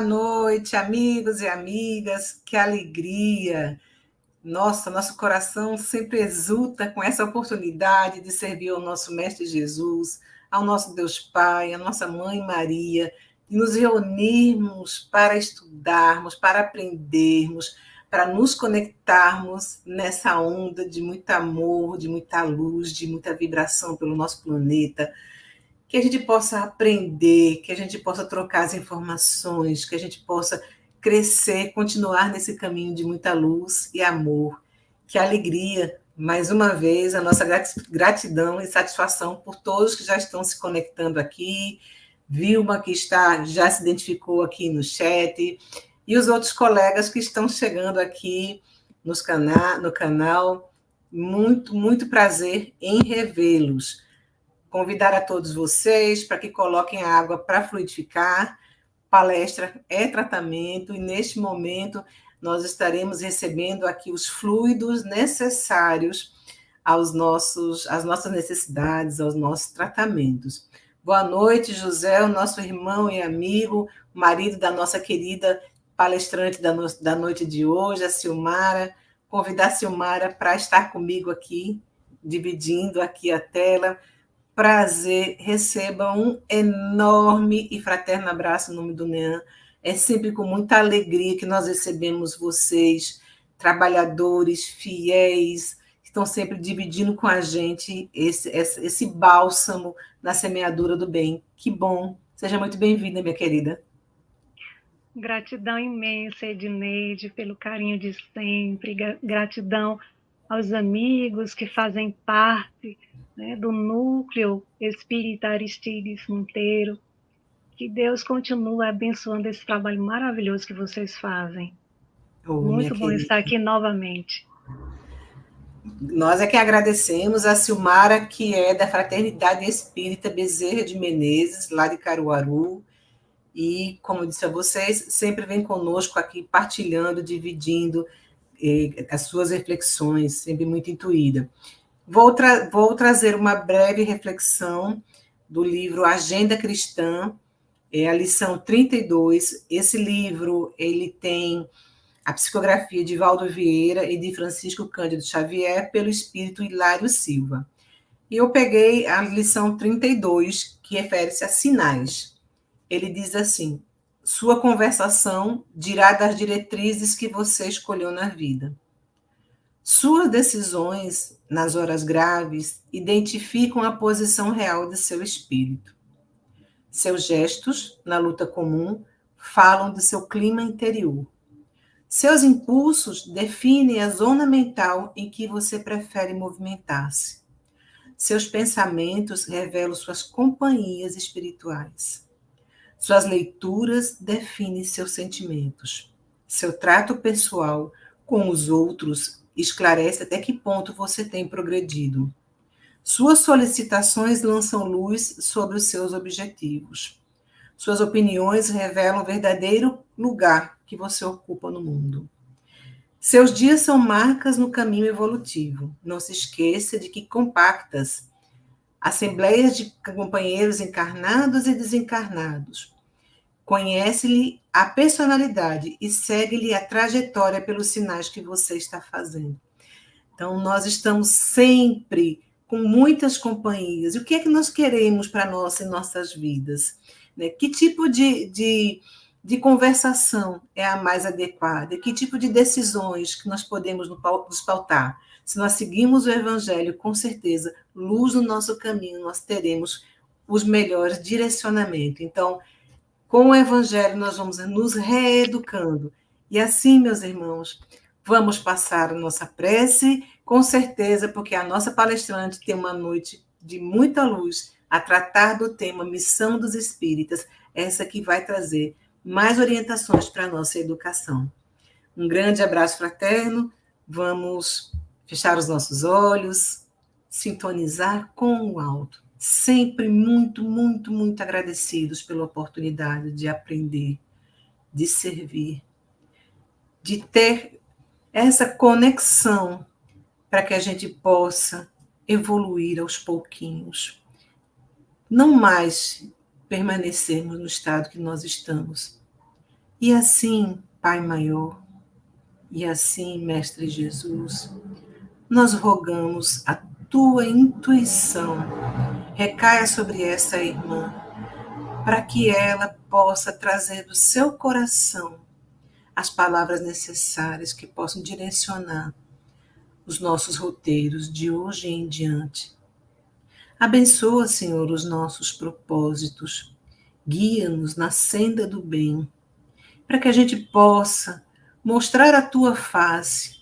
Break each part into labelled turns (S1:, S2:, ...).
S1: noite, amigos e amigas. Que alegria! Nossa, nosso coração sempre exulta com essa oportunidade de servir ao nosso Mestre Jesus, ao nosso Deus Pai, à nossa Mãe Maria, de nos reunirmos para estudarmos, para aprendermos, para nos conectarmos nessa onda de muito amor, de muita luz, de muita vibração pelo nosso planeta. Que a gente possa aprender, que a gente possa trocar as informações, que a gente possa crescer, continuar nesse caminho de muita luz e amor. Que alegria, mais uma vez, a nossa gratidão e satisfação por todos que já estão se conectando aqui. Vilma, que já se identificou aqui no chat, e os outros colegas que estão chegando aqui no canal. Muito, muito prazer em revê-los. Convidar a todos vocês para que coloquem a água para fluidificar. Palestra é tratamento e, neste momento, nós estaremos recebendo aqui os fluidos necessários às nossas necessidades, aos nossos tratamentos. Boa noite, José, o nosso irmão e amigo, marido da nossa querida palestrante da noite de hoje, a Silmara. Convidar a Silmara para estar comigo aqui, dividindo aqui a tela. Prazer, receba um enorme e fraterno abraço em nome do NEAM. É sempre com muita alegria que nós recebemos vocês, trabalhadores, fiéis, que estão sempre dividindo com a gente esse bálsamo na semeadura do bem. Que bom! Seja muito bem-vinda, minha querida.
S2: Gratidão imensa, Edneide, pelo carinho de sempre. Gratidão aos amigos que fazem parte, né, do núcleo espírita Aristides Monteiro. Que Deus continue abençoando esse trabalho maravilhoso que vocês fazem. Muito bom estar aqui novamente.
S1: Nós é que agradecemos a Silmara, que é da Fraternidade Espírita Bezerra de Menezes, lá de Caruaru, e, como eu disse a vocês, sempre vem conosco aqui partilhando, dividindo as suas reflexões, sempre muito intuída. Vou trazer uma breve reflexão do livro Agenda Cristã, a lição 32. Esse livro ele tem a psicografia de Valdo Vieira e de Francisco Cândido Xavier, pelo espírito Hilário Silva. E eu peguei a lição 32, que refere-se a sinais. Ele diz assim: sua conversação dirá das diretrizes que você escolheu na vida. Suas decisões, nas horas graves, identificam a posição real de seu espírito. Seus gestos, na luta comum, falam de seu clima interior. Seus impulsos definem a zona mental em que você prefere movimentar-se. Seus pensamentos revelam suas companhias espirituais. Suas leituras definem seus sentimentos. Seu trato pessoal com os outros esclarece até que ponto você tem progredido. Suas solicitações lançam luz sobre os seus objetivos. Suas opiniões revelam o verdadeiro lugar que você ocupa no mundo. Seus dias são marcas no caminho evolutivo. Não se esqueça de que compactas assembleias de companheiros encarnados e desencarnados. Conhece-lhe a personalidade e segue-lhe a trajetória pelos sinais que você está fazendo. Então, nós estamos sempre com muitas companhias. E o que é que nós queremos para nós em nossas vidas? Né? Que tipo de conversação é a mais adequada? Que tipo de decisões que nós podemos nos pautar? Se nós seguimos o Evangelho, com certeza, luz no nosso caminho, nós teremos os melhores direcionamentos. Então, com o Evangelho, nós vamos nos reeducando. E assim, meus irmãos, vamos passar a nossa prece, com certeza, porque a nossa palestrante tem uma noite de muita luz a tratar do tema Missão dos Espíritas, essa que vai trazer mais orientações para a nossa educação. Um grande abraço fraterno, vamos fechar os nossos olhos, sintonizar com o alto. Sempre muito, muito, muito agradecidos pela oportunidade de aprender, de servir, de ter essa conexão para que a gente possa evoluir aos pouquinhos. Não mais permanecermos no estado que nós estamos. E assim, Pai maior, e assim, Mestre Jesus, nós rogamos a tua intuição recaia sobre essa irmã, para que ela possa trazer do seu coração as palavras necessárias que possam direcionar os nossos roteiros de hoje em diante. Abençoa, Senhor, os nossos propósitos. Guia-nos na senda do bem, para que a gente possa mostrar a tua face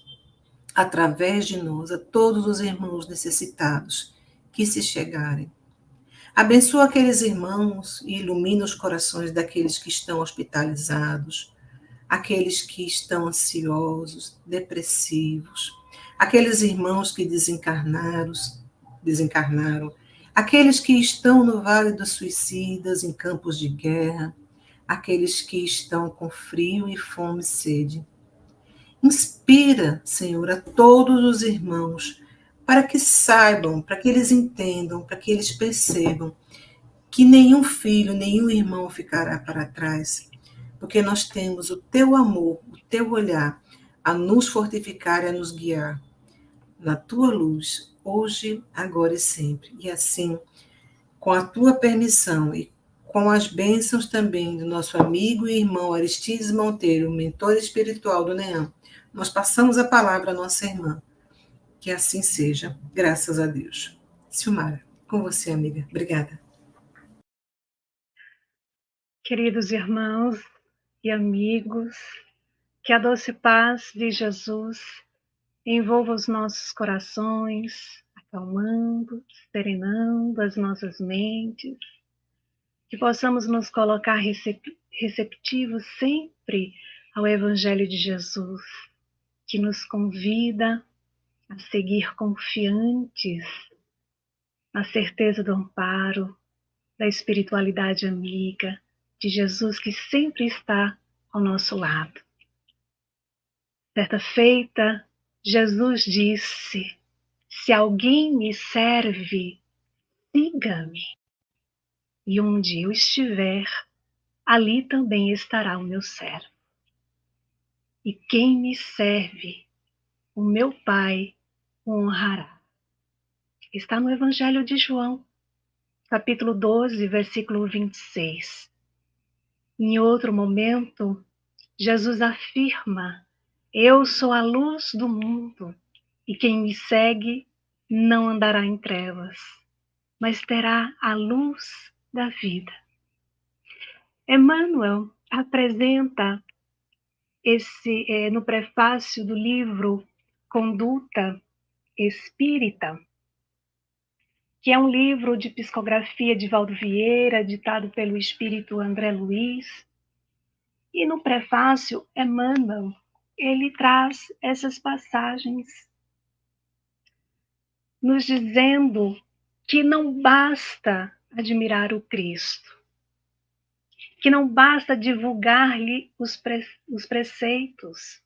S1: através de nós a todos os irmãos necessitados que se chegarem. Abençoa aqueles irmãos e ilumina os corações daqueles que estão hospitalizados, aqueles que estão ansiosos, depressivos, aqueles irmãos que desencarnaram, aqueles que estão no vale dos suicidas, em campos de guerra, aqueles que estão com frio e fome e sede. Inspira, Senhor, a todos os irmãos, para que saibam, para que eles entendam, para que eles percebam que nenhum filho, nenhum irmão ficará para trás, porque nós temos o teu amor, o teu olhar a nos fortificar e a nos guiar na tua luz, hoje, agora e sempre. E assim, com a tua permissão e com as bênçãos também do nosso amigo e irmão Aristides Monteiro, mentor espiritual do NEAM, nós passamos a palavra à nossa irmã. Que assim seja, graças a Deus. Silmara, com você, amiga. Obrigada.
S2: Queridos irmãos e amigos, que a doce paz de Jesus envolva os nossos corações, acalmando, serenando as nossas mentes, que possamos nos colocar receptivos sempre ao Evangelho de Jesus, que nos convida a seguir confiantes na certeza do amparo, da espiritualidade amiga, de Jesus que sempre está ao nosso lado. Certa feita, Jesus disse: se alguém me serve, siga-me. E onde eu estiver, ali também estará o meu servo. E quem me serve, o meu Pai o honrará. Está no Evangelho de João, capítulo 12, versículo 26. Em outro momento, Jesus afirma: eu sou a luz do mundo, e quem me segue não andará em trevas, mas terá a luz da vida. Emmanuel apresenta no prefácio do livro Conduta Espírita, que é um livro de psicografia de Valdo Vieira, ditado pelo espírito André Luiz. E no prefácio, Emmanuel, ele traz essas passagens, nos dizendo que não basta admirar o Cristo, que não basta divulgar-lhe os preceitos,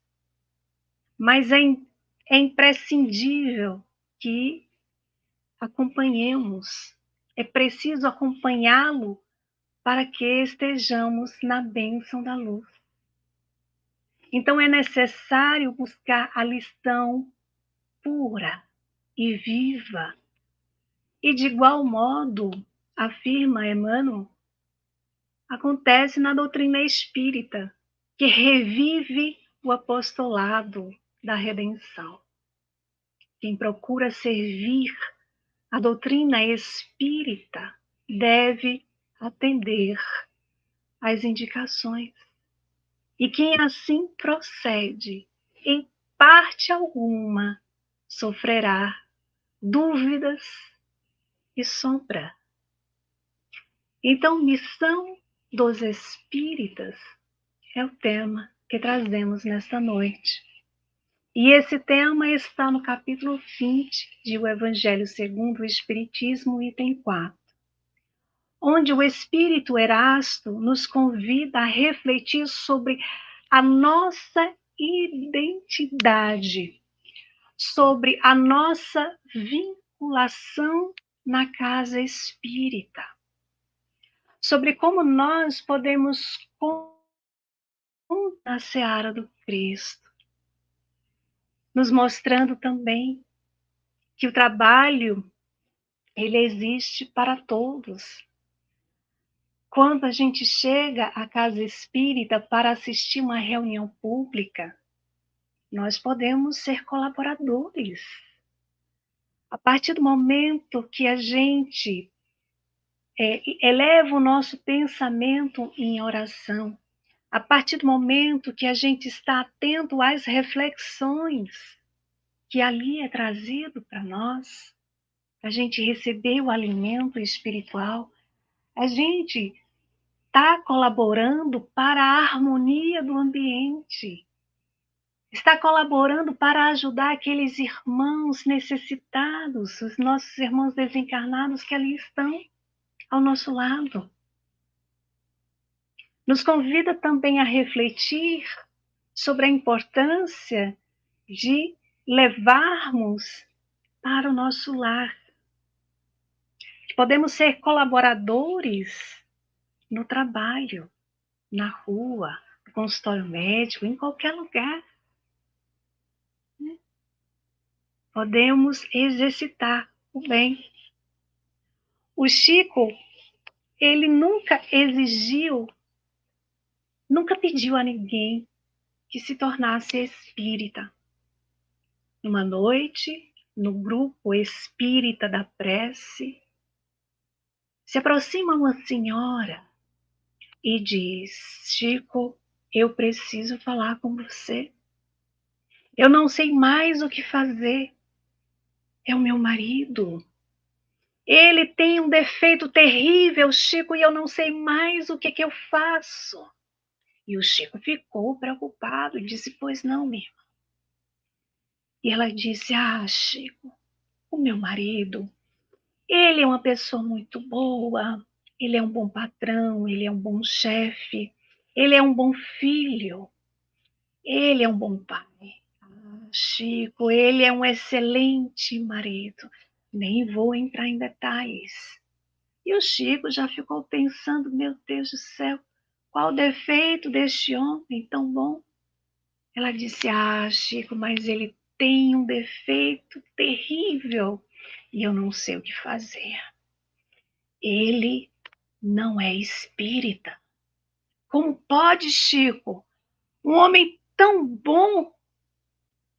S2: mas é imprescindível que acompanhemos, é preciso acompanhá-lo para que estejamos na bênção da luz. Então é necessário buscar a lição pura e viva. E de igual modo, afirma Emmanuel, acontece na doutrina espírita, que revive o apostolado da redenção. Quem procura servir a doutrina espírita deve atender às indicações. E quem assim procede, em parte alguma, sofrerá dúvidas e sombra. Então, missão dos espíritas é o tema que trazemos nesta noite. E esse tema está no capítulo 20 de O Evangelho segundo o Espiritismo, item 4, onde o Espírito Erasto nos convida a refletir sobre a nossa identidade, sobre a nossa vinculação na casa espírita, sobre como nós podemos na seara do Cristo, nos mostrando também que o trabalho, ele existe para todos. Quando a gente chega à casa espírita para assistir uma reunião pública, nós podemos ser colaboradores. A partir do momento que a gente eleva o nosso pensamento em oração, a partir do momento que a gente está atento às reflexões que ali é trazido para nós, a gente receber o alimento espiritual, a gente está colaborando para a harmonia do ambiente, está colaborando para ajudar aqueles irmãos necessitados, os nossos irmãos desencarnados que ali estão ao nosso lado. Nos convida também a refletir sobre a importância de levarmos para o nosso lar. Podemos ser colaboradores no trabalho, na rua, no consultório médico, em qualquer lugar. Podemos exercitar o bem. O Chico, ele nunca exigiu, nunca pediu a ninguém que se tornasse espírita. Numa noite, no grupo espírita da prece, se aproxima uma senhora e diz: Chico, eu preciso falar com você. Eu não sei mais o que fazer. É o meu marido. Ele tem um defeito terrível, Chico, e eu não sei mais o que eu faço. E o Chico ficou preocupado e disse: pois não, minha irmã. E ela disse: ah, Chico, o meu marido, ele é uma pessoa muito boa, ele é um bom patrão, ele é um bom chefe, ele é um bom filho, ele é um bom pai. Ah, Chico, ele é um excelente marido. Nem vou entrar em detalhes. E o Chico já ficou pensando: meu Deus do céu, qual o defeito deste homem tão bom? Ela disse: ah, Chico, mas ele tem um defeito terrível e eu não sei o que fazer. Ele não é espírita. Como pode, Chico? Um homem tão bom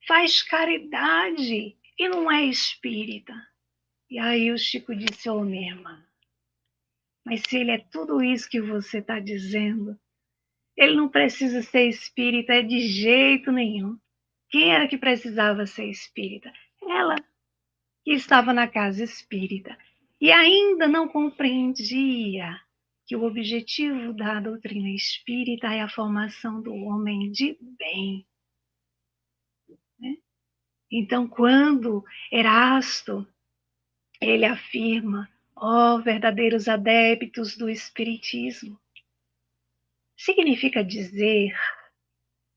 S2: faz caridade e não é espírita. E aí o Chico disse: ô, minha irmã, mas se ele é tudo isso que você está dizendo, ele não precisa ser espírita de jeito nenhum. Quem era que precisava ser espírita? Ela, que estava na casa espírita e ainda não compreendia que o objetivo da doutrina espírita é a formação do homem de bem. Né? Então, quando Erasto, ele afirma: ó, verdadeiros adeptos do espiritismo, significa dizer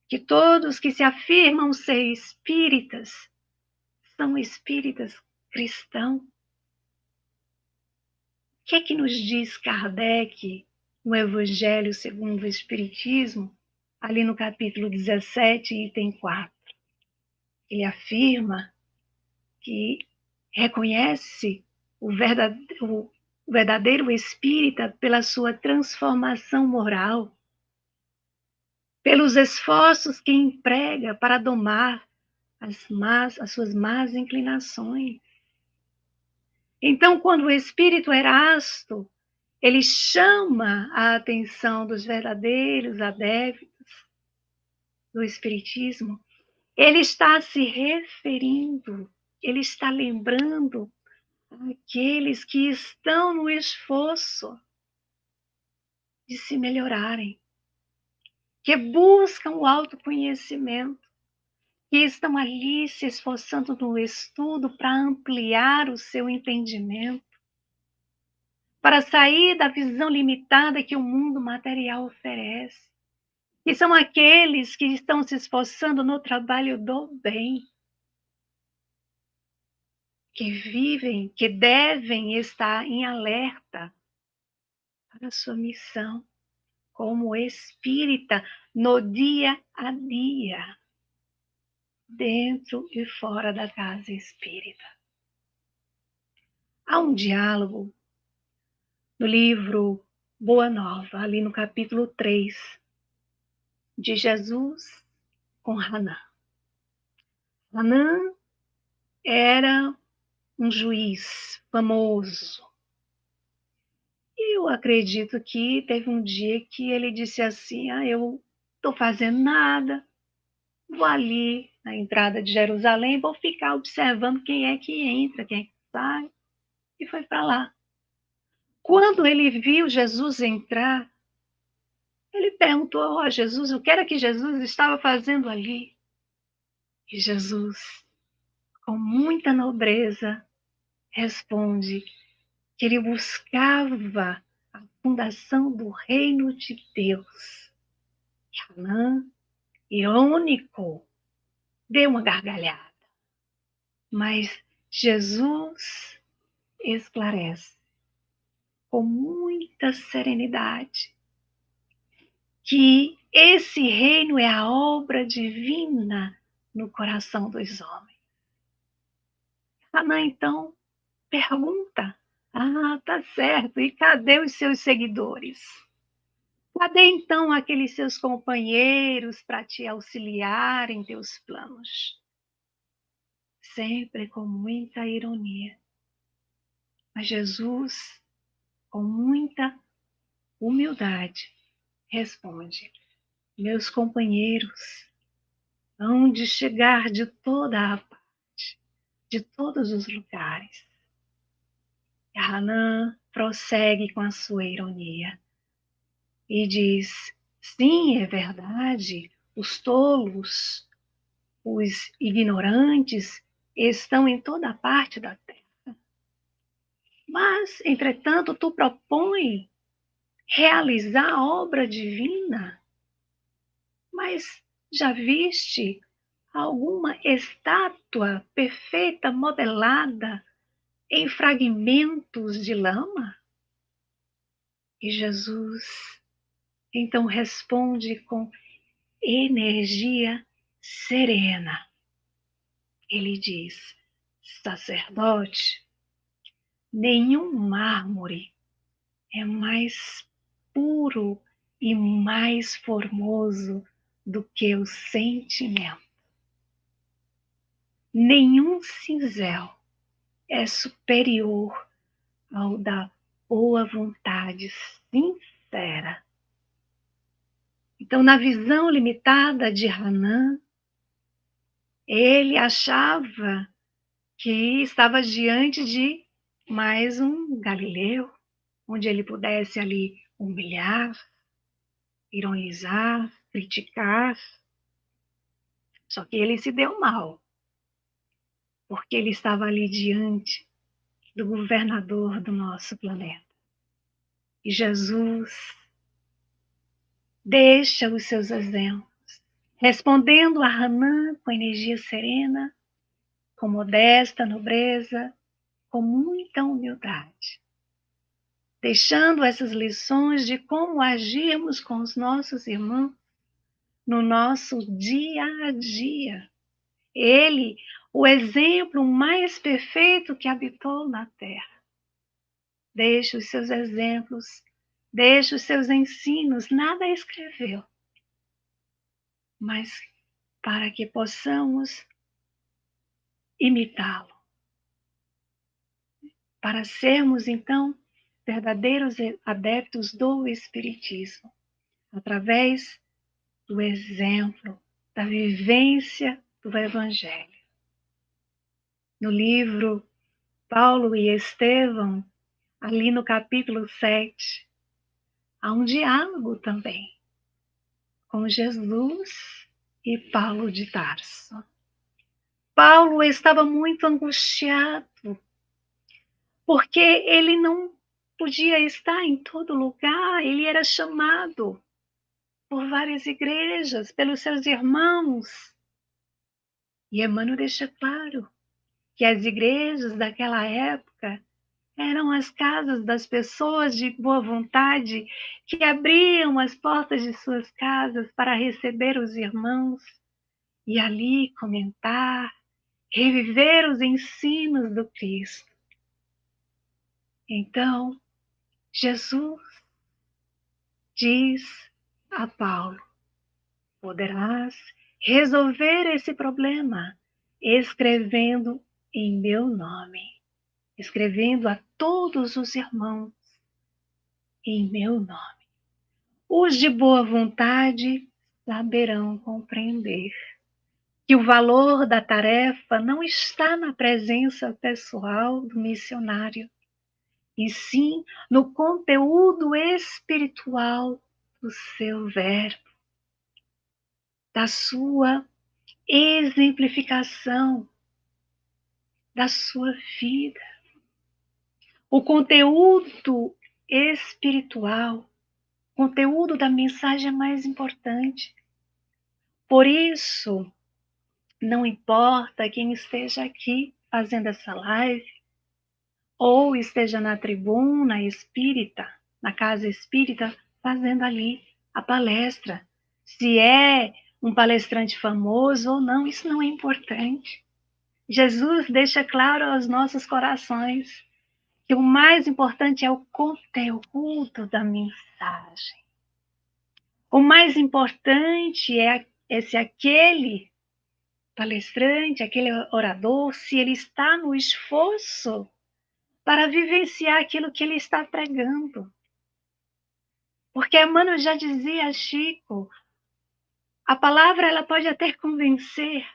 S2: que todos que se afirmam ser espíritas são espíritas cristãos. O que é que nos diz Kardec no Evangelho segundo o Espiritismo, ali no capítulo 17, item 4? Ele afirma que reconhece o verdadeiro espírita pela sua transformação moral, pelos esforços que emprega para domar as suas más inclinações. Então, quando o espírito Erasto, ele chama a atenção dos verdadeiros adeptos do espiritismo, ele está se referindo, ele está lembrando aqueles que estão no esforço de se melhorarem, que buscam o autoconhecimento, que estão ali se esforçando no estudo para ampliar o seu entendimento, para sair da visão limitada que o mundo material oferece. Que são aqueles que estão se esforçando no trabalho do bem, que vivem, que devem estar em alerta para a sua missão, como espírita no dia a dia, dentro e fora da casa espírita. Há um diálogo no livro Boa Nova, ali no capítulo 3, de Jesus com Hanã. Hanã era um juiz famoso. E eu acredito que teve um dia que ele disse assim: eu estou fazendo nada, vou ali na entrada de Jerusalém, vou ficar observando quem é que entra, quem é que sai. E foi para lá. Quando ele viu Jesus entrar, ele perguntou a Jesus o que era que Jesus estava fazendo ali. E Jesus, com muita nobreza, responde que ele buscava a fundação do reino de Deus. E Hanã, irônico, deu uma gargalhada. Mas Jesus esclarece com muita serenidade que esse reino é a obra divina no coração dos homens. Hanã, então, pergunta: tá certo, e cadê os seus seguidores? Cadê então aqueles seus companheiros para te auxiliar em teus planos? Sempre com muita ironia. Mas Jesus, com muita humildade, responde: meus companheiros hão de chegar de toda a parte, de todos os lugares. E Hanã prossegue com a sua ironia e diz: sim, é verdade, os tolos, os ignorantes estão em toda parte da terra. Mas, entretanto, tu propões realizar a obra divina. Mas já viste alguma estátua perfeita modelada em fragmentos de lama? E Jesus então responde com energia serena. Ele diz: sacerdote, nenhum mármore é mais puro e mais formoso do que o sentimento. Nenhum cinzel é superior ao da boa vontade sincera. Então, na visão limitada de Hanã, ele achava que estava diante de mais um Galileu, onde ele pudesse ali humilhar, ironizar, criticar. Só que ele se deu mal, porque ele estava ali diante do governador do nosso planeta. E Jesus deixa os seus exemplos, respondendo a Hanã com energia serena, com modesta nobreza, com muita humildade, deixando essas lições de como agirmos com os nossos irmãos no nosso dia a dia. Ele, o exemplo mais perfeito que habitou na terra. Deixa os seus exemplos, deixa os seus ensinos, nada escreveu, mas para que possamos imitá-lo, para sermos então verdadeiros adeptos do Espiritismo, através do exemplo, da vivência do Evangelho. No livro Paulo e Estevão, ali no capítulo 7, há um diálogo também com Jesus e Paulo de Tarso. Paulo estava muito angustiado, porque ele não podia estar em todo lugar, ele era chamado por várias igrejas, pelos seus irmãos. E Emmanuel deixa claro que as igrejas daquela época Eram as casas das pessoas de boa vontade que abriam as portas de suas casas para receber os irmãos e ali comentar, reviver os ensinos do Cristo. Então, Jesus diz a Paulo: poderás resolver esse problema escrevendo em meu nome, escrevendo a todos os irmãos em meu nome. Os de boa vontade saberão compreender que o valor da tarefa não está na presença pessoal do missionário, e sim no conteúdo espiritual do seu verbo, da sua exemplificação, da sua vida. O conteúdo espiritual, o conteúdo da mensagem é mais importante. Por isso, não importa quem esteja aqui fazendo essa live, ou esteja na tribuna espírita, na casa espírita, fazendo ali a palestra. Se é um palestrante famoso ou não, isso não é importante. Jesus deixa claro aos nossos corações que o mais importante é o conteúdo da mensagem. O mais importante é se aquele palestrante, aquele orador, se ele está no esforço para vivenciar aquilo que ele está pregando. Porque Emmanuel já dizia a Chico, a palavra ela pode até convencer,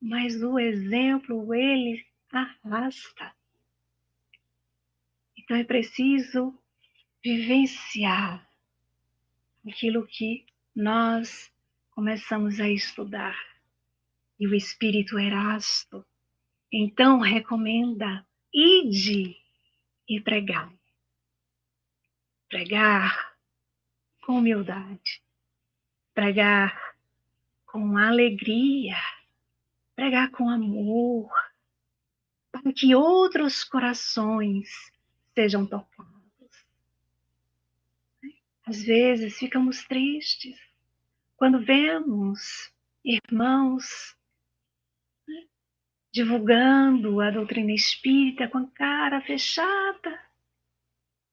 S2: mas o exemplo ele arrasta. Então é preciso vivenciar aquilo que nós começamos a estudar. E o Espírito Erasto, então, recomenda: ide e pregai. Pregar com humildade, pregar com alegria, pregar com amor, para que outros corações sejam tocados. Às vezes ficamos tristes quando vemos irmãos divulgando a doutrina espírita com a cara fechada.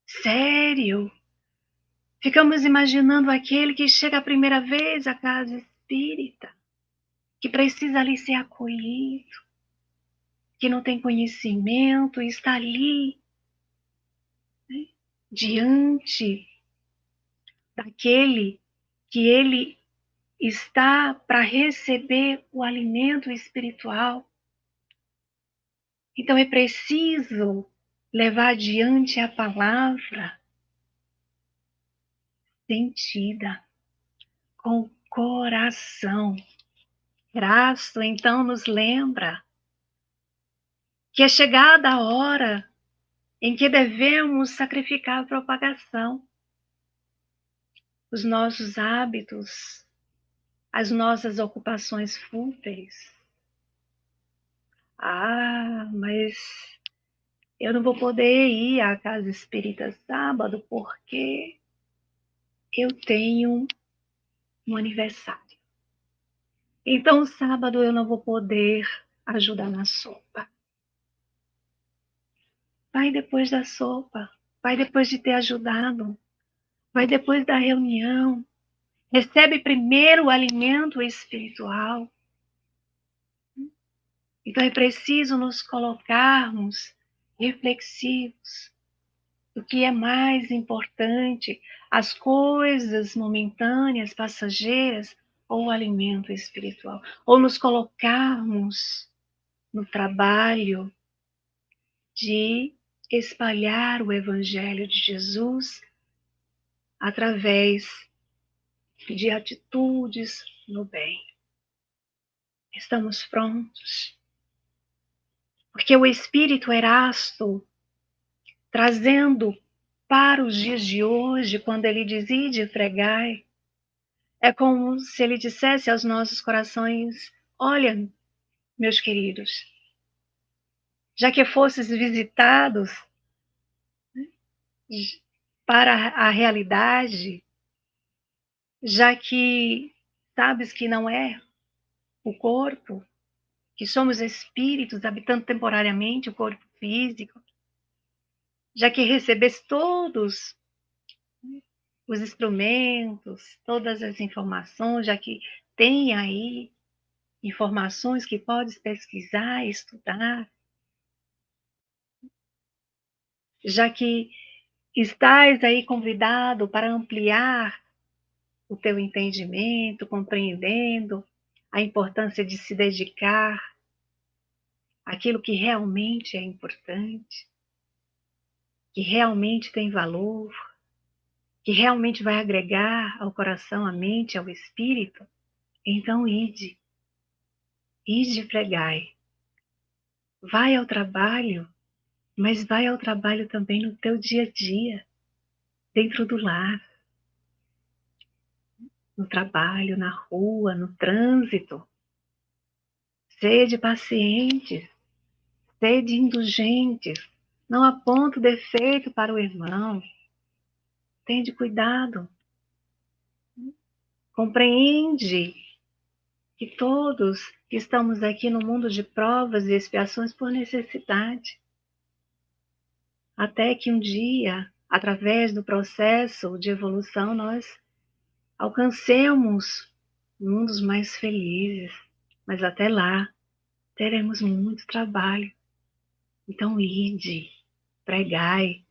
S2: Sério. Ficamos imaginando aquele que chega a primeira vez à casa espírita, que precisa ali ser acolhido, que não tem conhecimento e está ali, né, diante daquele que ele está para receber o alimento espiritual. Então é preciso levar adiante a palavra sentida, com o coração. Erasto então nos lembra que é chegada a hora em que devemos sacrificar a propagação, os nossos hábitos, as nossas ocupações fúteis. Ah, mas eu não vou poder ir à casa espírita sábado porque eu tenho um aniversário. Então, sábado eu não vou poder ajudar na sopa. Vai depois da sopa, vai depois de ter ajudado, vai depois da reunião. Recebe primeiro o alimento espiritual. Então é preciso nos colocarmos reflexivos do que é mais importante, as coisas momentâneas, passageiras, ou o alimento espiritual. Ou nos colocarmos no trabalho de espalhar o Evangelho de Jesus através de atitudes no bem. Estamos prontos? Porque o Espírito Erasto, trazendo para os dias de hoje, quando ele diz: ide e pregai, é como se ele dissesse aos nossos corações: olha, meus queridos, já que fostes visitados para a realidade, já que sabes que não é o corpo, que somos espíritos habitando temporariamente o corpo físico, já que recebes todos os instrumentos, todas as informações, já que tem aí informações que podes pesquisar, estudar, já que estás aí convidado para ampliar o teu entendimento, compreendendo a importância de se dedicar àquilo que realmente é importante, que realmente tem valor, que realmente vai agregar ao coração, à mente, ao espírito, então ide pregai. Vai ao trabalho, mas vai ao trabalho também no teu dia a dia, dentro do lar, no trabalho, na rua, no trânsito. Sede pacientes, sede indulgentes, não aponta o defeito para o irmão. Tende cuidado. Compreende que todos estamos aqui no mundo de provas e expiações por necessidade. Até que um dia, através do processo de evolução, nós alcancemos mundos mais felizes. Mas até lá, teremos muito trabalho. Então, ide, pregai,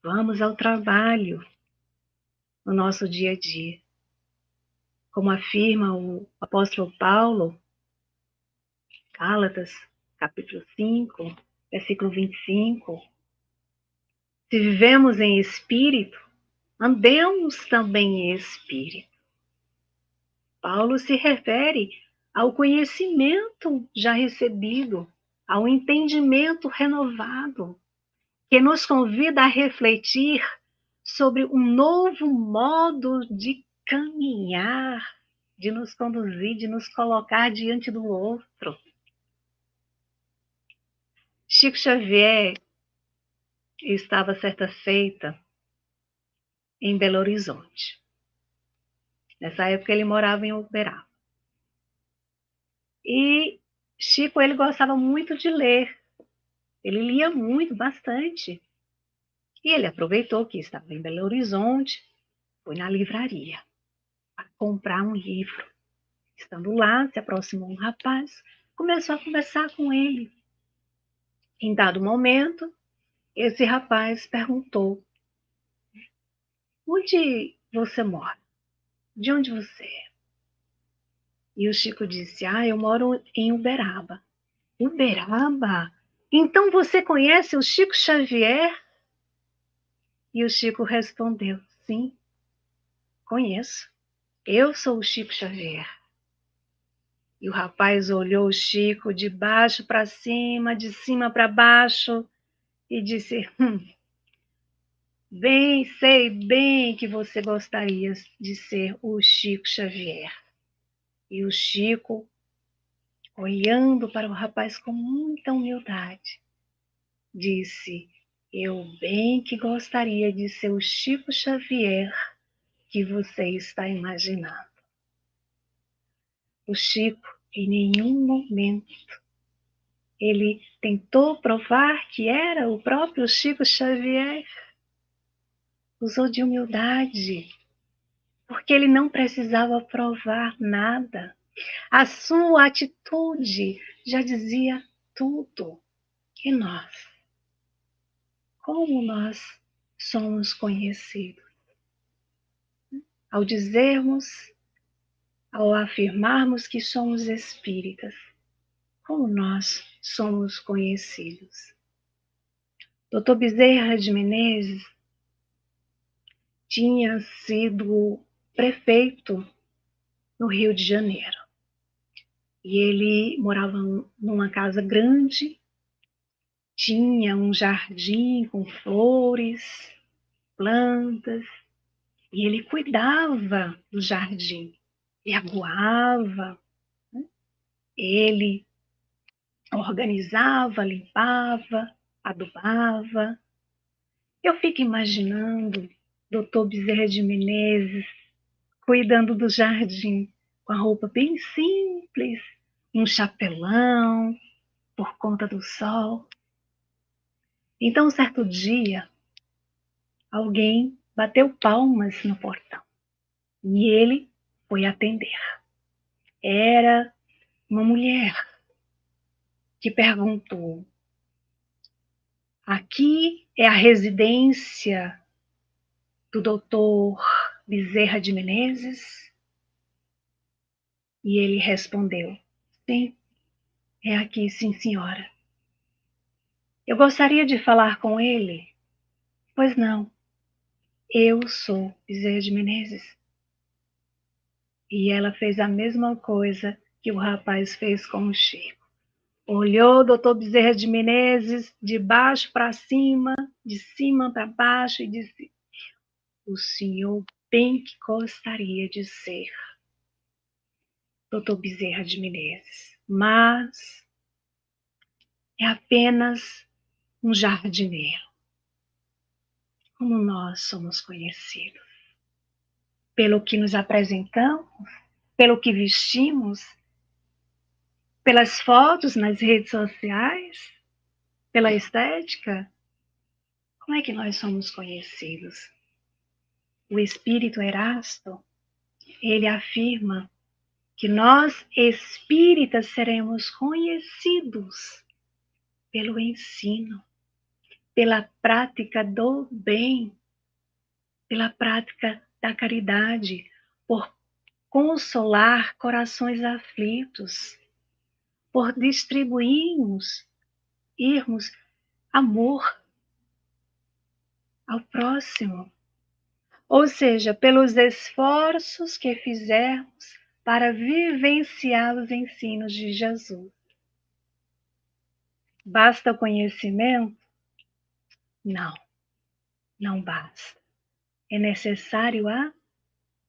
S2: vamos ao trabalho no nosso dia a dia. Como afirma o apóstolo Paulo, Gálatas, capítulo 5, versículo 25, se vivemos em espírito, andemos também em espírito. Paulo se refere ao conhecimento já recebido, ao entendimento renovado, que nos convida a refletir sobre um novo modo de caminhar, de nos conduzir, de nos colocar diante do outro. Chico Xavier estava certa feita em Belo Horizonte. Nessa época ele morava em Uberaba. E Chico, ele gostava muito de ler. Ele lia muito, bastante. E ele aproveitou que estava em Belo Horizonte, foi na livraria para comprar um livro. Estando lá, se aproximou um rapaz, começou a conversar com ele. Em dado momento, esse rapaz perguntou: onde você mora? De onde você é? E o Chico disse: eu moro em Uberaba. Uberaba? Então você conhece o Chico Xavier? E o Chico respondeu: sim, conheço. Eu sou o Chico Xavier. E o rapaz olhou o Chico de baixo para cima, de cima para baixo, e disse: bem, sei bem que você gostaria de ser o Chico Xavier. E o Chico, olhando para o rapaz com muita humildade, disse: eu bem que gostaria de ser o Chico Xavier que você está imaginando. O Chico, em nenhum momento, ele tentou provar que era o próprio Chico Xavier. Usou de humildade, porque ele não precisava provar nada. A sua atitude já dizia tudo. E nós? Como nós somos conhecidos? Ao dizermos, ao afirmarmos que somos espíritas, como nós somos conhecidos? Dr. Bezerra de Menezes tinha sido prefeito no Rio de Janeiro. E ele morava numa casa grande, tinha um jardim com flores, plantas, e ele cuidava do jardim, ele aguava, né? Ele organizava, limpava, adubava, Eu fico imaginando Dr. Bezerra de Menezes cuidando do jardim, com a roupa bem simples, um chapelão, por conta do sol. Então, um certo dia, alguém bateu palmas no portão e ele foi atender. Era uma mulher que perguntou: aqui é a residência do doutor Bezerra de Menezes? E ele respondeu: sim, é aqui, sim, senhora. Eu gostaria de falar com ele. Pois não, eu sou Bezerra de Menezes. E ela fez a mesma coisa que o rapaz fez com o Chico. Olhou o doutor Bezerra de Menezes de baixo para cima, de cima para baixo e disse: o senhor bem que gostaria de ser doutor Bezerra de Menezes, mas é apenas um jardineiro, como nós somos conhecidos. Pelo que nos apresentamos, pelo que vestimos, pelas fotos nas redes sociais, pela estética, como é que nós somos conhecidos? O espírito Erasto, ele afirma que nós espíritas seremos conhecidos pelo ensino, pela prática do bem, pela prática da caridade, por consolar corações aflitos, por distribuirmos, irmos amor ao próximo. Ou seja, pelos esforços que fizermos para vivenciar os ensinos de Jesus. Basta o conhecimento? Não, não basta. É necessário a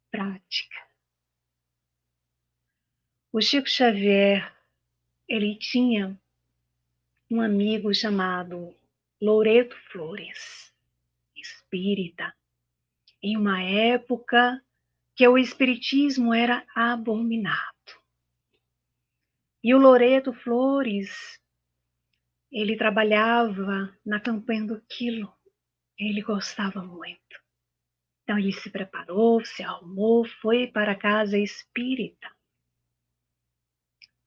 S2: prática. O Chico Xavier, ele tinha um amigo chamado Loreto Flores, espírita, em uma época que o espiritismo era abominado. E o Loreto Flores, ele trabalhava na campanha do Quilo, ele gostava muito. Então ele se preparou, se arrumou, foi para a casa espírita.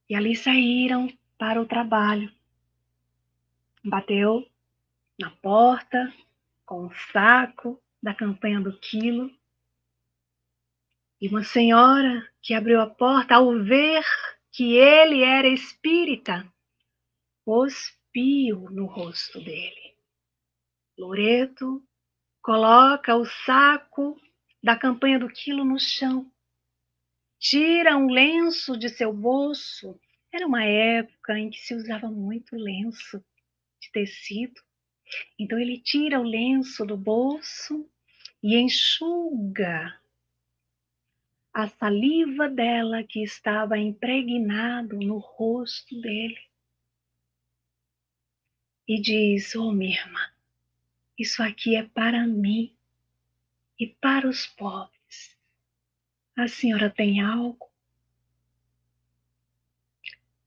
S2: E ali saíram para o trabalho. Bateu na porta com um saco da campanha do Quilo. E uma senhora que abriu a porta, ao ver que ele era espírita, cuspiu no rosto dele. Loreto coloca o saco da campanha do Quilo no chão, tira um lenço de seu bolso. Era uma época em que se usava muito lenço de tecido. Então ele tira o lenço do bolso e enxuga a saliva dela que estava impregnado no rosto dele. E diz: oh, minha irmã, isso aqui é para mim e para os pobres. A senhora tem algo?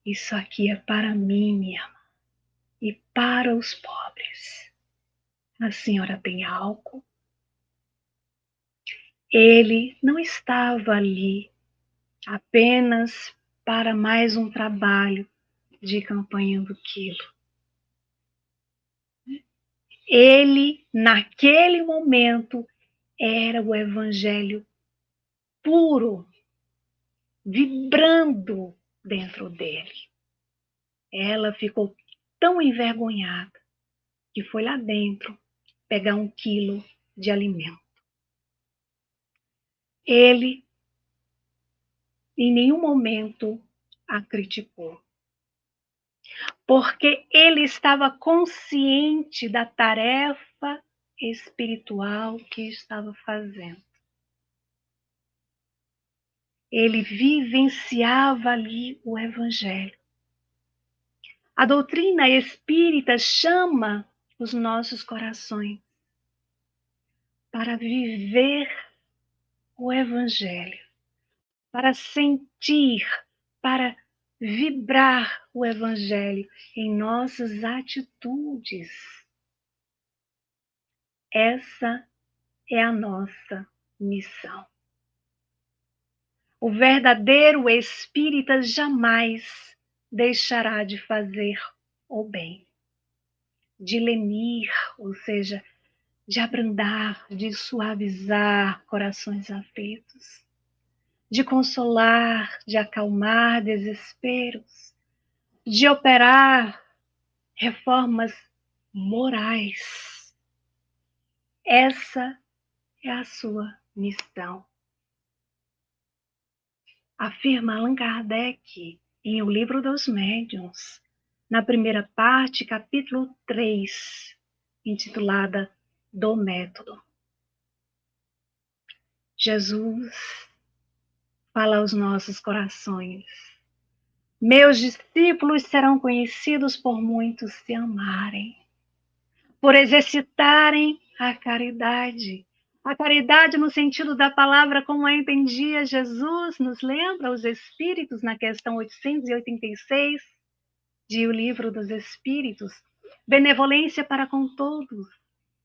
S2: Isso aqui é para mim, minha irmã, e para os pobres. A senhora tem algo? Ele não estava ali apenas para mais um trabalho de campanha do Quilo. Ele, naquele momento, era o evangelho puro, vibrando dentro dele. Ela ficou tão envergonhada que foi lá dentro pegar 1 quilo de alimento. Ele, em nenhum momento, a criticou, porque ele estava consciente da tarefa espiritual que estava fazendo. Ele vivenciava ali o evangelho. A doutrina espírita chama os nossos corações para viver o Evangelho, para sentir, para vibrar o Evangelho em nossas atitudes. Essa é a nossa missão. O verdadeiro espírita jamais deixará de fazer o bem, de lenir, ou seja, de abrandar, de suavizar corações aflitos, de consolar, de acalmar desesperos, de operar reformas morais. Essa é a sua missão. Afirma Allan Kardec em O Livro dos Médiuns, na primeira parte, capítulo 3, intitulada Do Método. Jesus fala aos nossos corações: meus discípulos serão conhecidos por muitos se amarem, por exercitarem a caridade. A caridade no sentido da palavra como a entendia Jesus, nos lembra os Espíritos na questão 886 de O Livro dos Espíritos. Benevolência para com todos,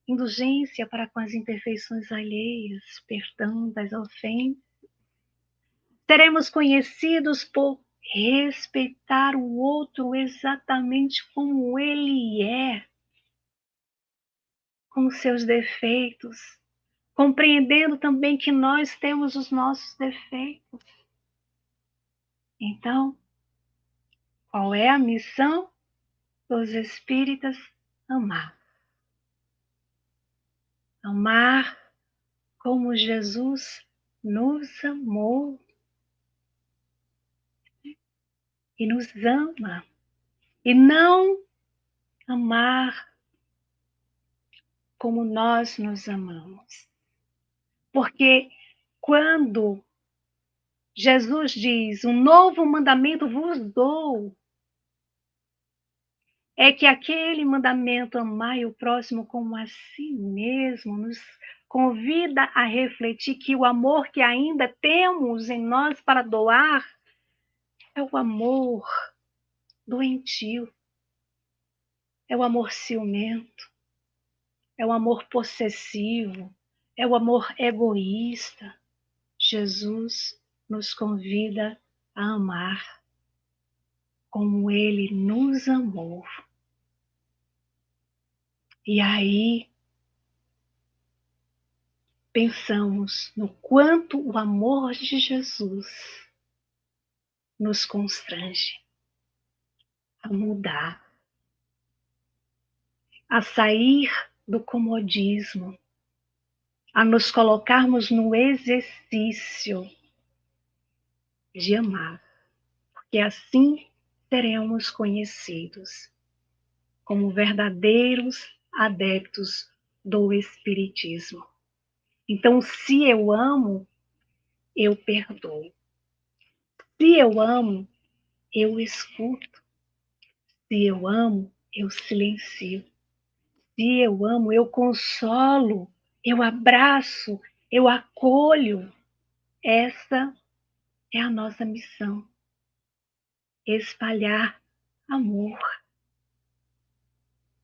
S2: indulgência para com as imperfeições alheias, perdão das ofensas. Seremos conhecidos por respeitar o outro exatamente como ele é, com seus defeitos, compreendendo também que nós temos os nossos defeitos. Então, qual é a missão dos espíritas? Amar. Amar como Jesus nos amou e nos ama. E não amar como nós nos amamos. Porque quando Jesus diz, um novo mandamento vos dou, é que aquele mandamento, amai o próximo como a si mesmo, nos convida a refletir que o amor que ainda temos em nós para doar é o amor doentio, é o amor ciumento, é o amor possessivo, é o amor egoísta. Jesus nos convida a amar como ele nos amou. E aí pensamos no quanto o amor de Jesus nos constrange a mudar, a sair do comodismo, a nos colocarmos no exercício de amar, porque assim seremos conhecidos como verdadeiros adeptos do Espiritismo. Então, se eu amo, eu perdoo. Se eu amo, eu escuto. Se eu amo, eu silencio. Se eu amo, eu consolo, eu abraço, eu acolho. Essa é a nossa missão. Espalhar amor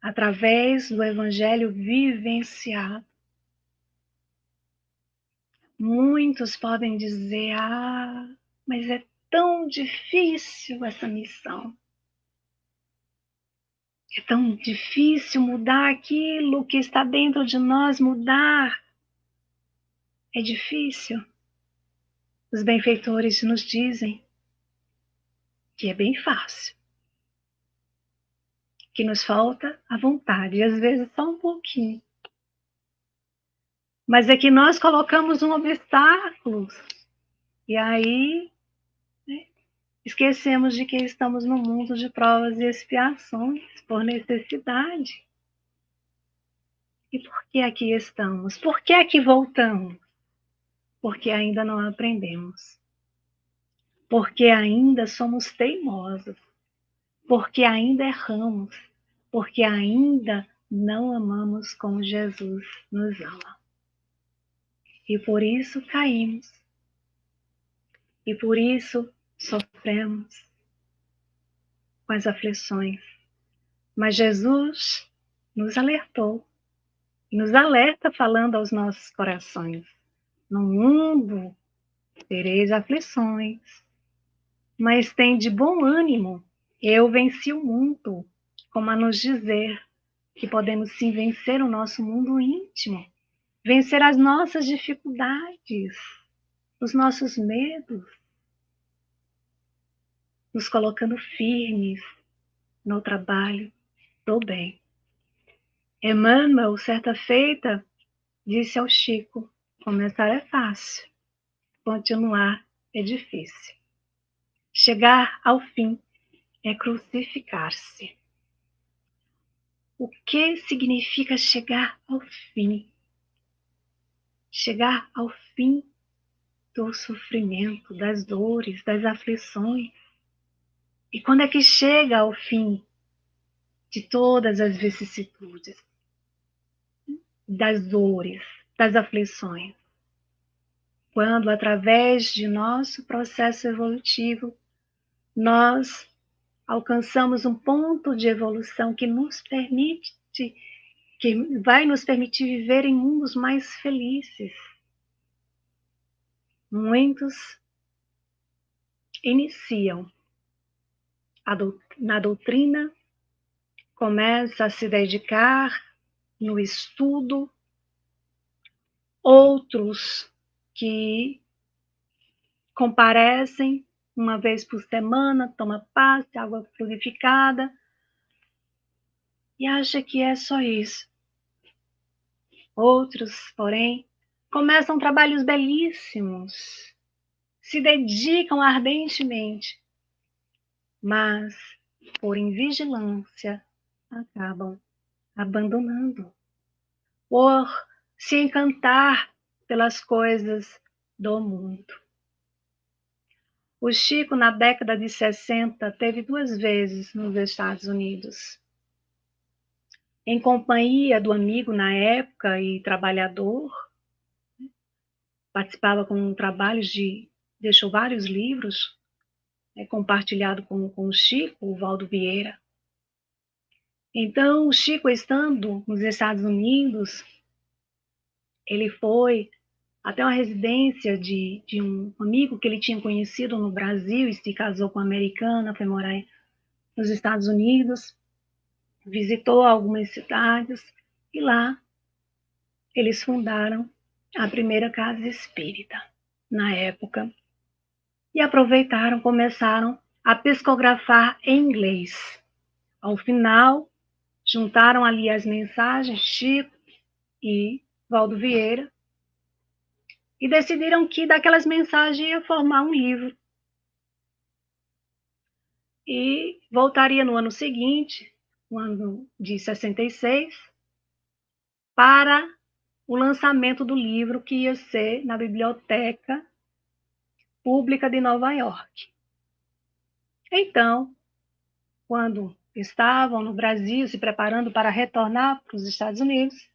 S2: através do Evangelho vivenciado. Muitos podem dizer, mas é tão difícil essa missão. É tão difícil mudar aquilo que está dentro de nós, mudar. É difícil. Os benfeitores nos dizem que é bem fácil. Que nos falta a vontade, e às vezes só um pouquinho. Mas é que nós colocamos um obstáculo. E aí, né, esquecemos de que estamos no mundo de provas e expiações, por necessidade. E por que aqui estamos? Por que aqui voltamos? Porque ainda não aprendemos. Porque ainda somos teimosos. Porque ainda erramos. Porque ainda não amamos como Jesus nos ama. E por isso caímos. E por isso sofremos com as aflições. Mas Jesus nos alertou, nos alerta falando aos nossos corações. No mundo tereis aflições, mas tem de bom ânimo. Eu venci o mundo, como a nos dizer que podemos sim vencer o nosso mundo íntimo, vencer as nossas dificuldades, os nossos medos, nos colocando firmes no trabalho do bem. Emmanuel, certa feita, disse ao Chico: começar é fácil, continuar é difícil. Chegar ao fim é crucificar-se. O que significa chegar ao fim? Chegar ao fim do sofrimento, das dores, das aflições. E quando é que chega ao fim de todas as vicissitudes, das dores, das aflições? Quando, através de nosso processo evolutivo, nós alcançamos um ponto de evolução que nos permite, que vai nos permitir viver em mundos mais felizes. Muitos iniciam na doutrina, começam a se dedicar no estudo, outros que comparecem uma vez por semana, toma passe, água purificada, e acha que é só isso. Outros, porém, começam trabalhos belíssimos, se dedicam ardentemente, mas, por invigilância, acabam abandonando, por se encantar pelas coisas do mundo. O Chico, na década de 60, teve 2 vezes nos Estados Unidos, em companhia do amigo na época e trabalhador. Participava com trabalhos deixou vários livros, compartilhado com o Chico, o Valdo Vieira. Então, o Chico, estando nos Estados Unidos, ele foi até uma residência de um amigo que ele tinha conhecido no Brasil e se casou com uma americana, foi morar nos Estados Unidos, visitou algumas cidades e lá eles fundaram a primeira casa espírita na época e aproveitaram, começaram a psicografar em inglês. Ao final, juntaram ali as mensagens, Chico e Valdo Vieira, e decidiram que daquelas mensagens ia formar um livro. E voltaria no ano seguinte, no ano de 66, para o lançamento do livro que ia ser na Biblioteca Pública de Nova York. Então, quando estavam no Brasil se preparando para retornar para os Estados Unidos,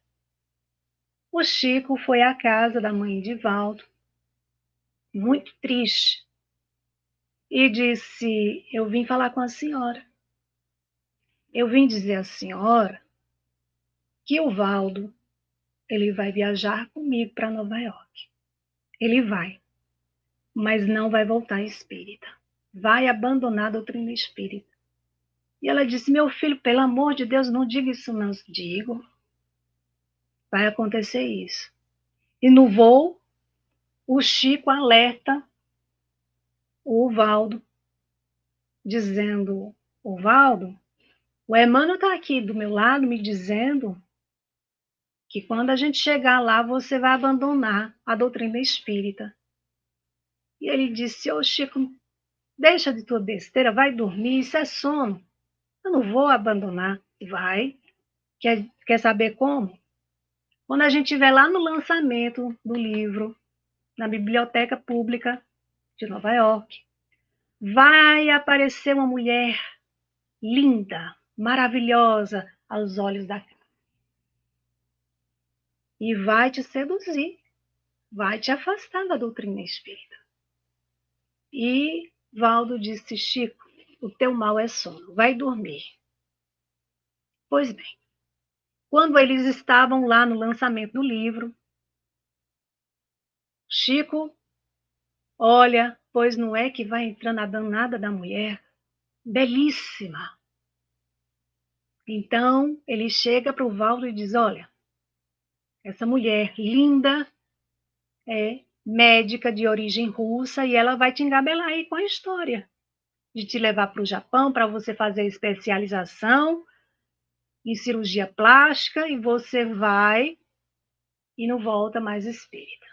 S2: o Chico foi à casa da mãe de Valdo, muito triste, e disse: eu vim falar com a senhora. Eu vim dizer à senhora que o Valdo, ele vai viajar comigo para Nova York. Ele vai, mas não vai voltar espírita. Vai abandonar a doutrina espírita. E ela disse: meu filho, pelo amor de Deus, não diga isso não. Digo, vai acontecer isso. E no voo, o Chico alerta o Valdo, dizendo: o Valdo, o Emmanuel está aqui do meu lado me dizendo que quando a gente chegar lá, você vai abandonar a doutrina espírita. E ele disse: ô Chico, deixa de tua besteira, vai dormir, isso é sono. Eu não vou abandonar. Vai. Quer saber como? Quando a gente estiver lá no lançamento do livro, na Biblioteca Pública de Nova York, vai aparecer uma mulher linda, maravilhosa aos olhos da cara. E vai te seduzir. vai te afastar da doutrina espírita. E Valdo disse: Chico, o teu mal é sono, vai dormir. Pois bem, quando eles estavam lá no lançamento do livro, Chico, olha, pois não é que vai entrando a danada da mulher, belíssima. Então ele chega para o Valdo e diz: olha, essa mulher linda é médica de origem russa e ela vai te engabelar aí com a história de te levar para o Japão para você fazer especialização em cirurgia plástica e você vai e não volta mais espírita.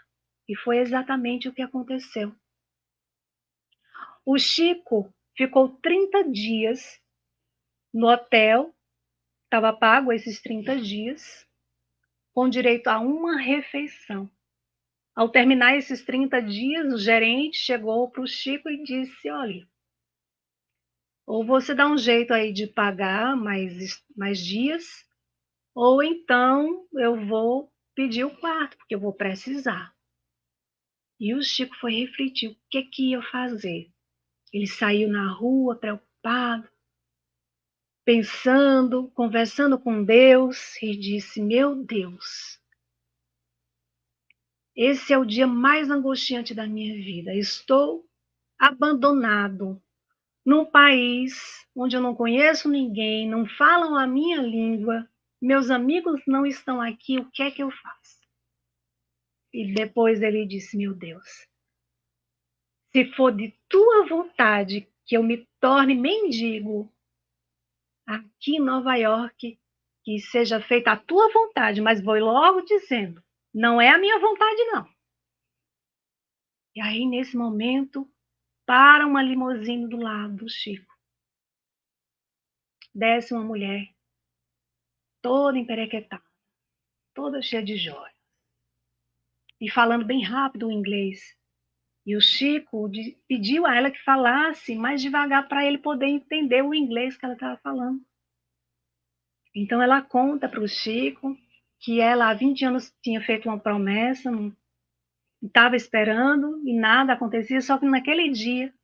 S2: E foi exatamente o que aconteceu. O Chico ficou 30 dias no hotel, estava pago esses 30 dias, com direito a uma refeição. Ao terminar esses 30 dias, o gerente chegou para o Chico e disse: olha, ou você dá um jeito aí de pagar mais dias, ou então eu vou pedir o quarto, porque eu vou precisar. E o Chico foi refletir o que ia fazer. Ele saiu na rua preocupado, pensando, conversando com Deus, e disse: meu Deus, esse é o dia mais angustiante da minha vida. Estou abandonado num país onde eu não conheço ninguém, não falam a minha língua, meus amigos não estão aqui, o que é que eu faço? E depois ele disse: meu Deus, se for de tua vontade que eu me torne mendigo aqui em Nova York, que seja feita a tua vontade, mas vou logo dizendo, não é a minha vontade, não. E aí, nesse momento, para uma limusine do lado do Chico. Desce uma mulher, toda emperequetada, toda cheia de joias, e falando bem rápido o inglês. E o Chico pediu a ela que falasse mais devagar para ele poder entender o inglês que ela estava falando. Então ela conta para o Chico que ela há 20 anos tinha feito uma promessa, estava esperando e nada acontecia, só que naquele dia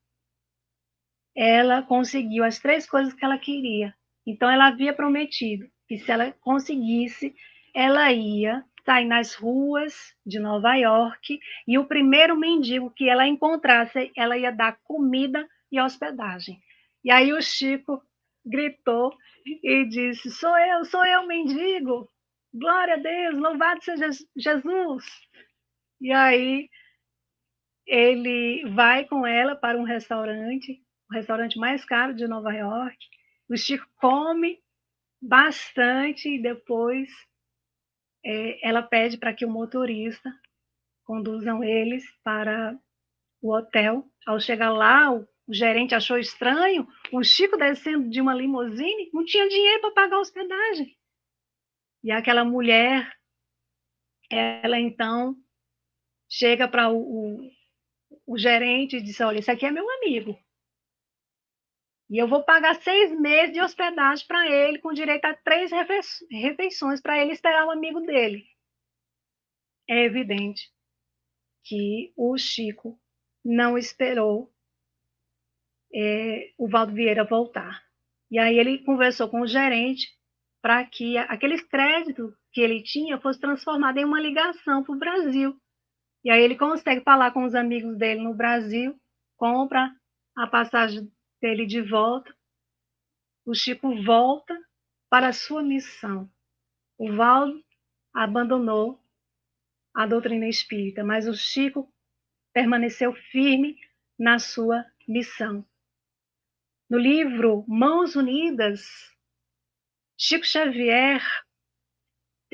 S2: ela conseguiu as 3 coisas que ela queria. Então ela havia prometido que se ela conseguisse, ela ia sair nas ruas de Nova York e o primeiro mendigo que ela encontrasse, ela ia dar comida e hospedagem. E aí o Chico gritou e disse: sou eu, mendigo. Glória a Deus, louvado seja Jesus. E aí ele vai com ela para um restaurante, o restaurante mais caro de Nova York. O Chico come bastante e depois ela pede para que o motorista conduzam eles para o hotel. Ao chegar lá, o gerente achou estranho o Chico descendo de uma limusine, não tinha dinheiro para pagar a hospedagem. E aquela mulher, ela então chega para o gerente e diz: olha, esse aqui é meu amigo. E eu vou pagar 6 meses de hospedagem para ele, com direito a 3 refeições para ele esperar o amigo dele. É evidente que o Chico não esperou o Valdo Vieira voltar. E aí ele conversou com o gerente para que aqueles créditos que ele tinha fosse transformado em uma ligação para o Brasil. E aí ele consegue falar com os amigos dele no Brasil, compra a passagem dele de volta. O Chico volta para a sua missão. O Valdo abandonou a doutrina espírita, mas o Chico permaneceu firme na sua missão. No livro Mãos Unidas, Chico Xavier,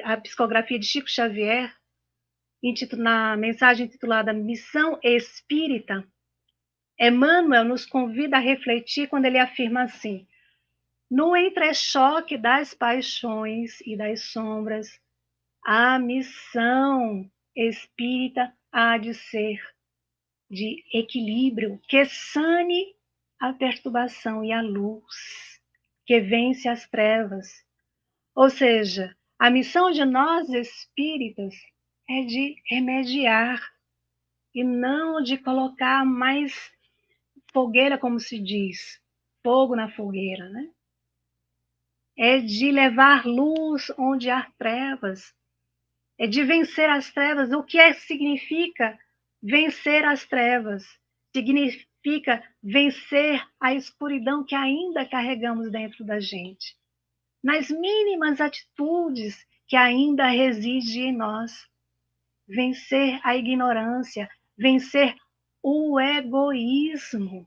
S2: a psicografia de Chico Xavier, na mensagem intitulada Missão Espírita, Emmanuel nos convida a refletir quando ele afirma assim: no entrechoque das paixões e das sombras, a missão espírita há de ser de equilíbrio, que sane a perturbação e a luz, que vence as trevas. Ou seja, a missão de nós espíritas é de remediar e não de colocar mais fogueira, como se diz, fogo na fogueira, né? É de levar luz onde há trevas, é de vencer as trevas. O que significa vencer as trevas? Significa vencer a escuridão que ainda carregamos dentro da gente, nas mínimas atitudes que ainda reside em nós. Vencer a ignorância, vencer o egoísmo.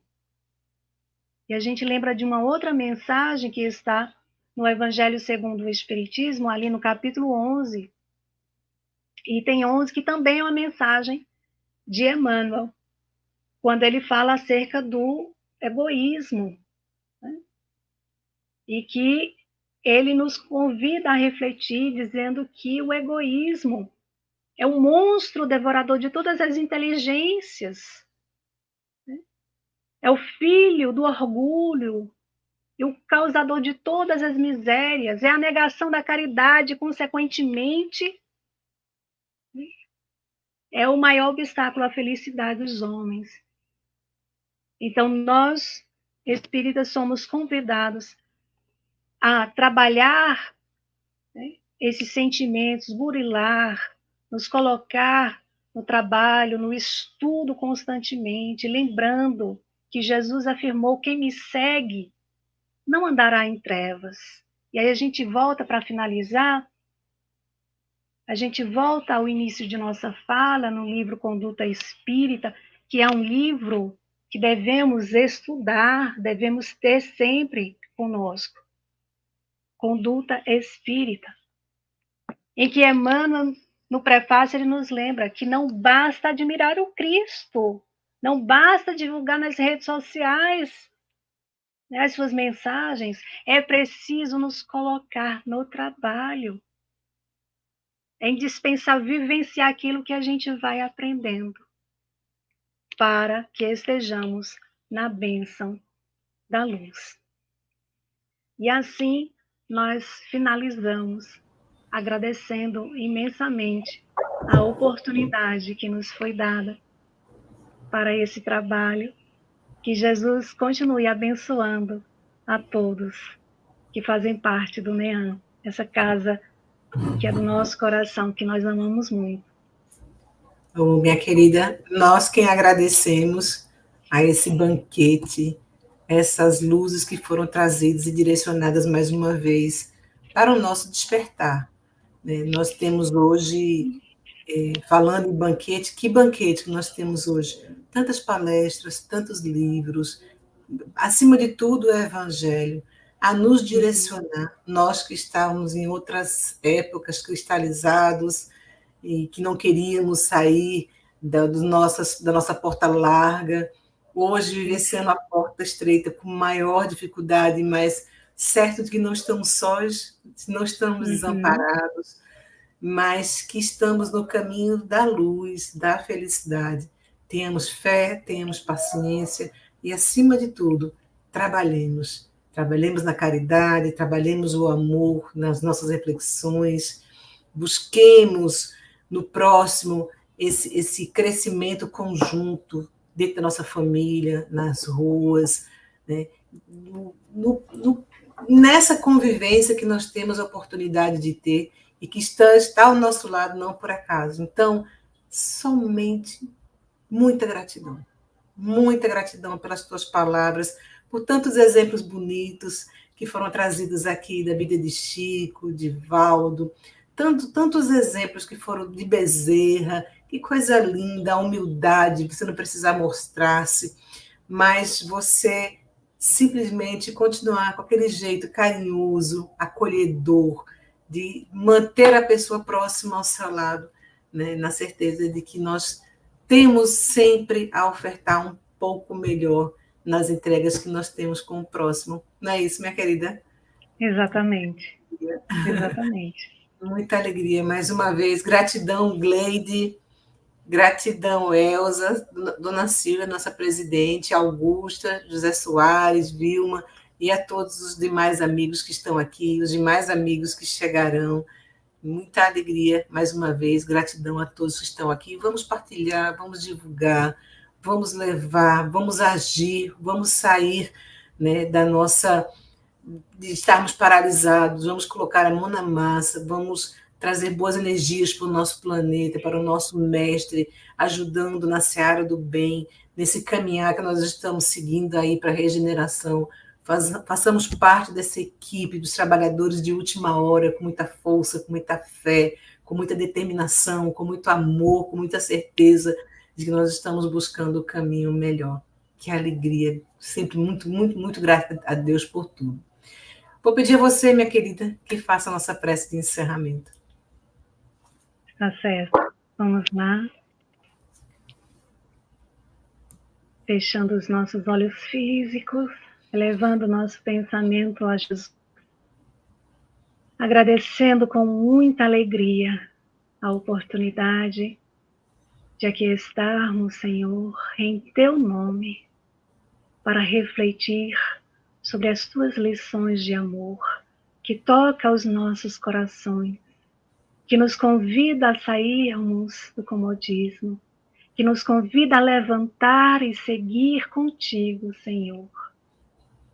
S2: E a gente lembra de uma outra mensagem que está no Evangelho segundo o Espiritismo, ali no capítulo 11, item 11, que também é uma mensagem de Emmanuel, quando ele fala acerca do egoísmo, né? E que ele nos convida a refletir, dizendo que o egoísmo é o monstro devorador de todas as inteligências, né? É o filho do orgulho e o causador de todas as misérias, é a negação da caridade, consequentemente, é o maior obstáculo à felicidade dos homens. Então, nós, espíritas, somos convidados a trabalhar, né, esses sentimentos, burilar, nos colocar no trabalho, no estudo constantemente, lembrando que Jesus afirmou: quem me segue não andará em trevas. E aí a gente volta para finalizar, a gente volta ao início de nossa fala no livro Conduta Espírita, que é um livro que devemos estudar, devemos ter sempre conosco. Conduta Espírita, em que Emmanuel, no prefácio, ele nos lembra que não basta admirar o Cristo, não basta divulgar nas redes sociais, né, as suas mensagens, é preciso nos colocar no trabalho. É indispensável vivenciar aquilo que a gente vai aprendendo, para que estejamos na bênção da luz. E assim nós finalizamos agradecendo imensamente a oportunidade que nos foi dada para esse trabalho. Que Jesus continue abençoando a todos que fazem parte do NEAM, essa casa que é do nosso coração, que nós amamos muito.
S1: Oh, minha querida, nós quem agradecemos a esse banquete, essas luzes que foram trazidas e direcionadas mais uma vez para o nosso despertar, né? Nós temos hoje, falando em banquete, que banquete que nós temos hoje? Tantas palestras, tantos livros, acima de tudo o Evangelho, a nos direcionar, nós que estávamos em outras épocas cristalizados, e que não queríamos sair da nossa porta larga, hoje vivenciando a porta estreita com maior dificuldade, mas certo de que não estamos sós, não estamos desamparados, mas que estamos no caminho da luz, da felicidade. Tenhamos fé, tenhamos paciência e, acima de tudo, trabalhemos. Trabalhemos na caridade, trabalhemos o amor nas nossas reflexões, busquemos no próximo esse crescimento conjunto dentro da nossa família, nas ruas, né? Nessa convivência que nós temos a oportunidade de ter e que está ao nosso lado não por acaso. Então, somente muita gratidão pelas tuas palavras, por tantos exemplos bonitos que foram trazidos aqui da vida de Chico, de Valdo, tantos exemplos que foram de Bezerra, que coisa linda, a humildade, você não precisar mostrar-se, mas você simplesmente continuar com aquele jeito carinhoso, acolhedor, de manter a pessoa próxima ao seu lado, né, na certeza de que nós temos sempre a ofertar um pouco melhor nas entregas que nós temos com o próximo. Não é isso, minha querida?
S2: Exatamente. Exatamente.
S1: Muita alegria, mais uma vez. Gratidão, Gleide. Gratidão, Elza, Dona Silvia, nossa presidente, Augusta, José Soares, Vilma, e a todos os demais amigos que estão aqui, os demais amigos que chegarão. Muita alegria, mais uma vez, gratidão a todos que estão aqui. Vamos partilhar, vamos divulgar, vamos levar, vamos agir, vamos sair, né, da nossa... de estarmos paralisados, vamos colocar a mão na massa, vamos trazer boas energias para o nosso planeta, para o nosso mestre, ajudando na seara do bem, nesse caminhar que nós estamos seguindo aí para a regeneração. Façamos parte dessa equipe dos trabalhadores de última hora, com muita força, com muita fé, com muita determinação, com muito amor, com muita certeza de que nós estamos buscando o caminho melhor. Que alegria, sempre muito, muito, muito grata a Deus por tudo. Vou pedir a você, minha querida, que faça a nossa prece de encerramento.
S2: Tá certo. Vamos lá. Fechando os nossos olhos físicos, elevando o nosso pensamento a Jesus. Agradecendo com muita alegria a oportunidade de aqui estarmos, Senhor, em Teu nome, para refletir sobre as Tuas lições de amor, que toca aos nossos corações, que nos convida a sairmos do comodismo, que nos convida a levantar e seguir contigo, Senhor,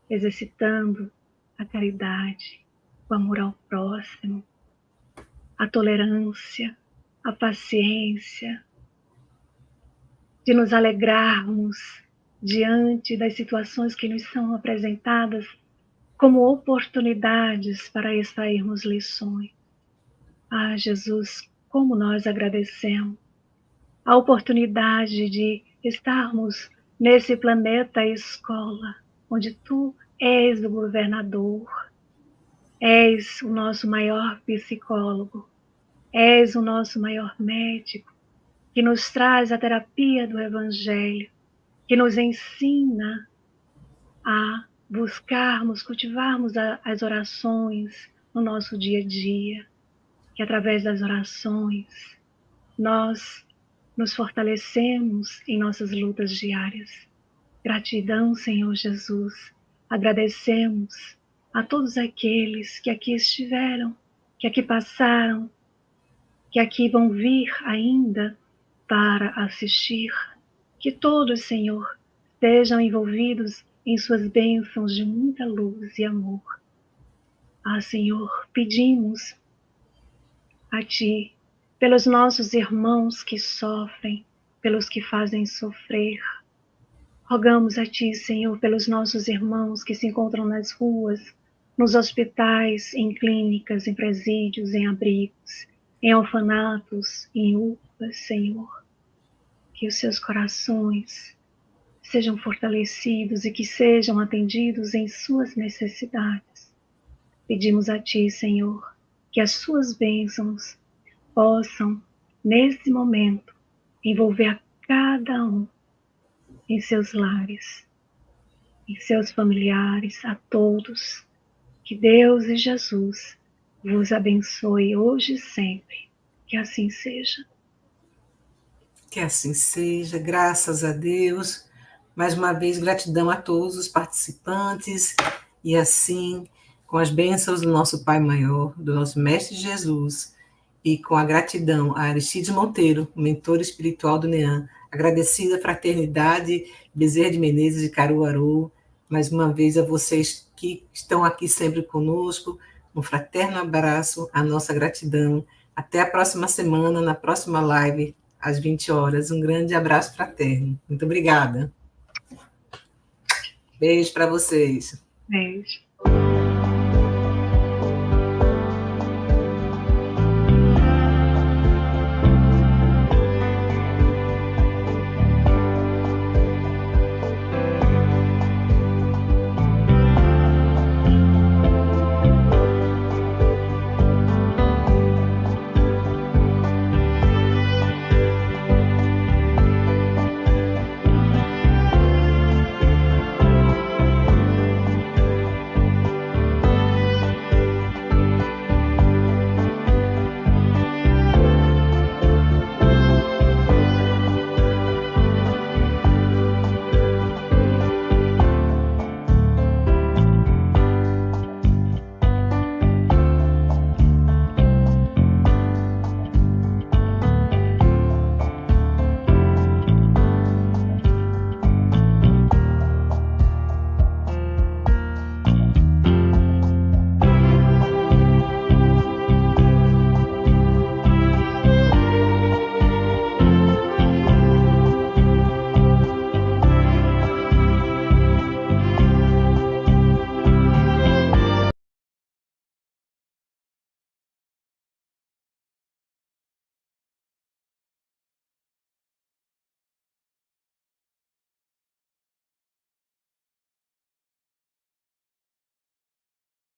S2: exercitando a caridade, o amor ao próximo, a tolerância, a paciência, de nos alegrarmos diante das situações que nos são apresentadas como oportunidades para extrairmos lições. Ah, Jesus, como nós agradecemos a oportunidade de estarmos nesse planeta escola, onde Tu és o governador, és o nosso maior psicólogo, és o nosso maior médico, que nos traz a terapia do Evangelho, que nos ensina a buscarmos, cultivarmos as orações no nosso dia a dia, que através das orações nós nos fortalecemos em nossas lutas diárias. Gratidão, Senhor Jesus. Agradecemos a todos aqueles que aqui estiveram, que aqui passaram, que aqui vão vir ainda para assistir. Que todos, Senhor, estejam envolvidos em suas bênçãos de muita luz e amor. Ah, Senhor, pedimos a Ti, pelos nossos irmãos que sofrem, pelos que fazem sofrer. Rogamos a Ti, Senhor, pelos nossos irmãos que se encontram nas ruas, nos hospitais, em clínicas, em presídios, em abrigos, em orfanatos, em UPAs, Senhor. Que os seus corações sejam fortalecidos e que sejam atendidos em suas necessidades. Pedimos a Ti, Senhor, que as Suas bênçãos possam, nesse momento, envolver a cada um em seus lares, em seus familiares, a todos. Que Deus e Jesus vos abençoe hoje e sempre. Que assim seja.
S1: Que assim seja, graças a Deus. Mais uma vez, gratidão a todos os participantes. E assim, com as bênçãos do nosso Pai Maior, do nosso Mestre Jesus, e com a gratidão a Aristides Monteiro, mentor espiritual do NEAM, agradecida a Fraternidade Bezerra de Menezes de Caruaru, mais uma vez a vocês que estão aqui sempre conosco, um fraterno abraço, a nossa gratidão. Até a próxima semana, na próxima live, às 20 horas. Um grande abraço fraterno. Muito obrigada. Beijo para vocês.
S2: Beijo.